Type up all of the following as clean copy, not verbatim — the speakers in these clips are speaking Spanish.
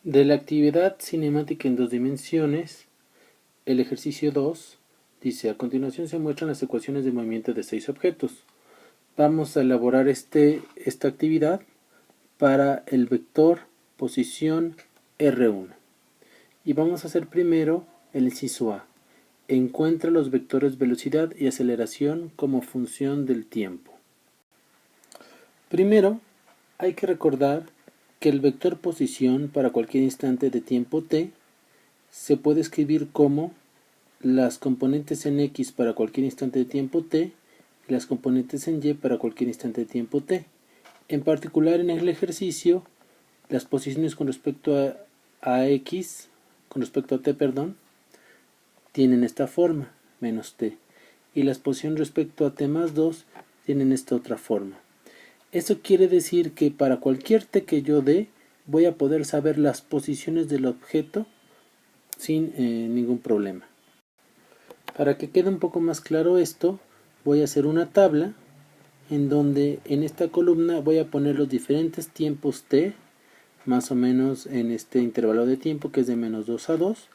De la actividad cinemática en dos dimensiones, el ejercicio 2 dice: a continuación se muestran las ecuaciones de movimiento de 6 objetos. Vamos a elaborar esta actividad para el vector posición R1. Y vamos a hacer primero el inciso A. Encuentra los vectores velocidad y aceleración como función del tiempo. Primero, hay que recordar que el vector posición para cualquier instante de tiempo t se puede escribir como las componentes en x para cualquier instante de tiempo t y las componentes en y para cualquier instante de tiempo t. En particular, en el ejercicio, las posiciones con respecto a x, con respecto a t, tienen esta forma, menos t, y las posiciones respecto a t más 2 tienen esta otra forma. Eso quiere decir que para cualquier t que yo dé, voy a poder saber las posiciones del objeto sin ningún problema. Para que quede un poco más claro esto, voy a hacer una tabla en donde en esta columna voy a poner los diferentes tiempos t, más o menos en este intervalo de tiempo que es de menos 2 a 2,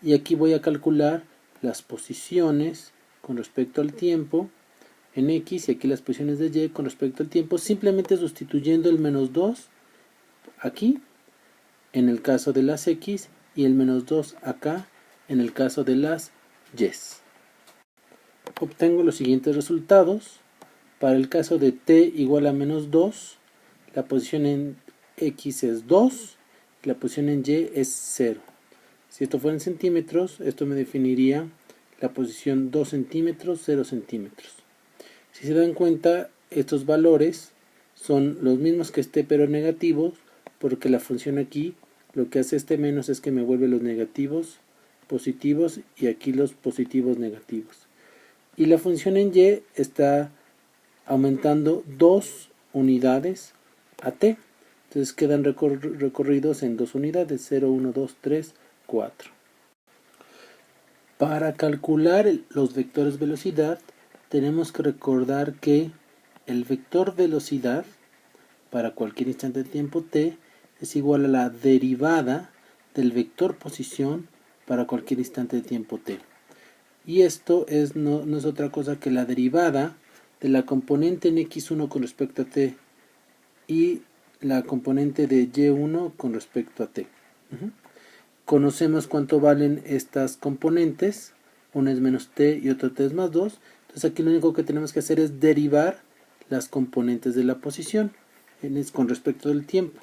y aquí voy a calcular las posiciones con respecto al tiempo en x y aquí las posiciones de y con respecto al tiempo, simplemente sustituyendo el menos 2 aquí en el caso de las x y el menos 2 acá en el caso de las y. Obtengo los siguientes resultados. Para el caso de t igual a menos 2, la posición en x es 2 y la posición en y es 0. Si esto fuera en centímetros, esto me definiría la posición 2 centímetros, 0 centímetros. Si se dan cuenta, estos valores son los mismos que este, pero negativos, porque la función aquí, lo que hace este menos es que me vuelve los negativos positivos y aquí los positivos negativos. Y la función en y está aumentando 2 unidades a t. Entonces quedan recorridos en 2 unidades, 0, 1, 2, 3, 4. Para calcular los vectores velocidad, tenemos que recordar que el vector velocidad para cualquier instante de tiempo t es igual a la derivada del vector posición para cualquier instante de tiempo t. Y esto no es otra cosa que la derivada de la componente en x1 con respecto a t y la componente de y1 con respecto a t. Conocemos cuánto valen estas componentes, una es menos t y otra t es más 2, entonces aquí lo único que tenemos que hacer es derivar las componentes de la posición con respecto al tiempo.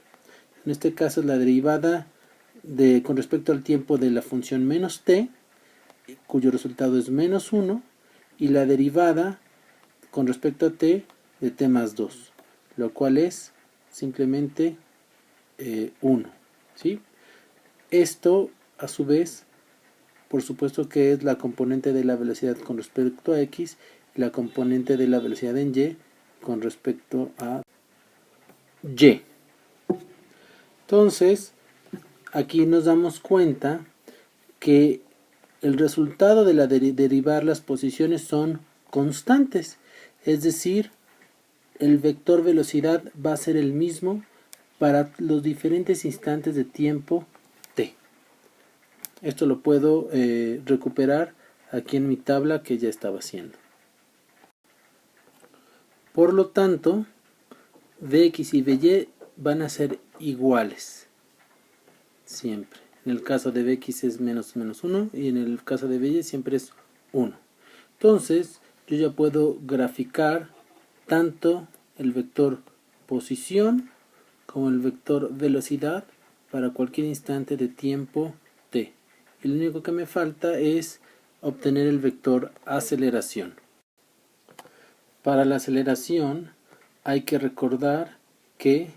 En este caso es la derivada con respecto al tiempo de la función menos t, cuyo resultado es menos 1, y la derivada con respecto a t de t más 2, lo cual es simplemente 1. ¿Sí? Esto, a su vez, por supuesto que es la componente de la velocidad con respecto a x y la componente de la velocidad en y con respecto a y. Entonces, aquí nos damos cuenta que el resultado de la derivar las posiciones son constantes, es decir, el vector velocidad va a ser el mismo para los diferentes instantes de tiempo t. Esto lo puedo recuperar aquí en mi tabla que ya estaba haciendo. Por lo tanto, Vx y Vy van a ser iguales siempre. En el caso de Vx es menos 1 y en el caso de Vy siempre es 1. Entonces, yo ya puedo graficar tanto el vector posición como el vector velocidad para cualquier instante de tiempo t. Y lo único que me falta es obtener el vector aceleración. Para la aceleración hay que recordar que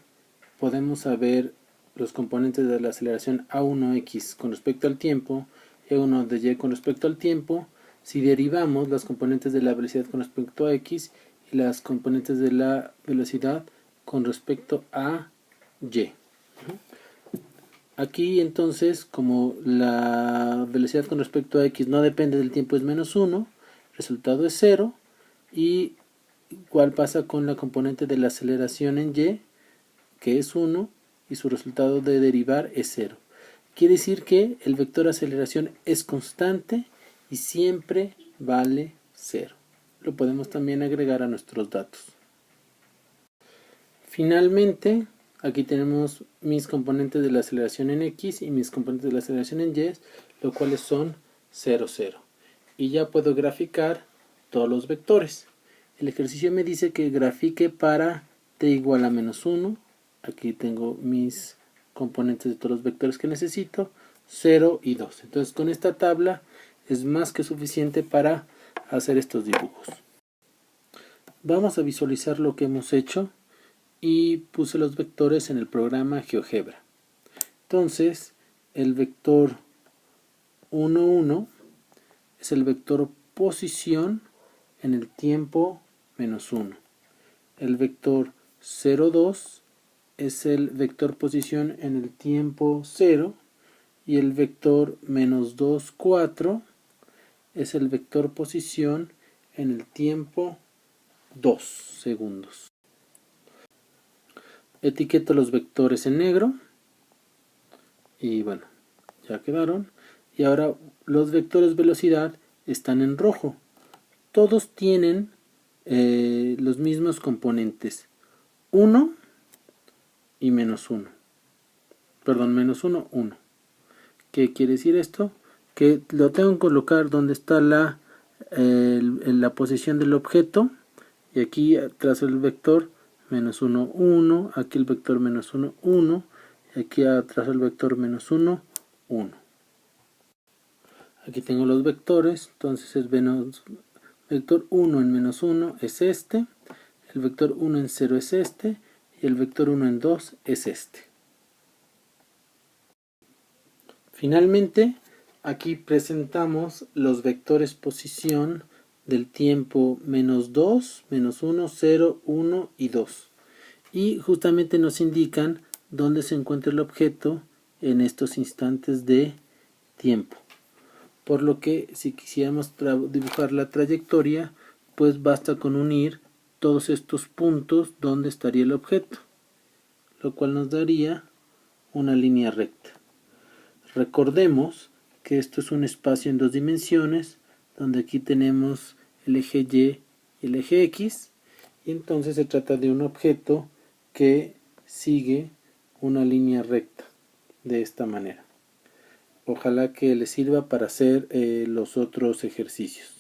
podemos saber los componentes de la aceleración a1x con respecto al tiempo y a1 de y con respecto al tiempo si derivamos las componentes de la velocidad con respecto a x y las componentes de la velocidad con respecto a y. Aquí entonces, como la velocidad con respecto a x no depende del tiempo, es menos 1, el resultado es 0, y igual pasa con la componente de la aceleración en y, que es 1, y su resultado de derivar es 0. Quiere decir que el vector de aceleración es constante y siempre vale 0. Lo podemos también agregar a nuestros datos. Finalmente, aquí tenemos mis componentes de la aceleración en X y mis componentes de la aceleración en Y, los cuales son 0, 0. Y ya puedo graficar todos los vectores. El ejercicio me dice que grafique para t igual a menos 1. Aquí tengo mis componentes de todos los vectores que necesito, 0 y 2. Entonces con esta tabla es más que suficiente para hacer estos dibujos. Vamos a visualizar lo que hemos hecho y puse los vectores en el programa GeoGebra. Entonces el vector 1, 1 es el vector posición en el tiempo menos 1. El vector 0, 2 es el vector posición en el tiempo 0 y el vector menos 2, 4 es el vector posición en el tiempo 2 segundos. Etiqueto los vectores en negro y bueno, ya quedaron. Y ahora los vectores velocidad están en rojo. Todos tienen los mismos componentes, 1 y menos 1. Perdón, menos 1, 1. ¿Qué quiere decir esto? Que lo tengo que colocar donde está la posición del objeto. Y aquí trazo el vector menos 1, 1. Aquí el vector menos 1, 1. Y aquí trazo el vector menos 1, 1. Aquí tengo los vectores. Entonces el vector 1 en menos 1 es este. El vector 1 en 0 es este. Y el vector 1 en 2 es este. Finalmente, aquí presentamos los vectores posición del tiempo menos 2, menos 1, 0, 1 y 2. Y justamente nos indican dónde se encuentra el objeto en estos instantes de tiempo. Por lo que si quisiéramos dibujar la trayectoria, pues basta con unir todos estos puntos donde estaría el objeto, lo cual nos daría una línea recta. Recordemos que esto es un espacio en dos dimensiones, donde aquí tenemos el eje Y y el eje X, y entonces se trata de un objeto que sigue una línea recta de esta manera. Ojalá que les sirva para hacer los otros ejercicios.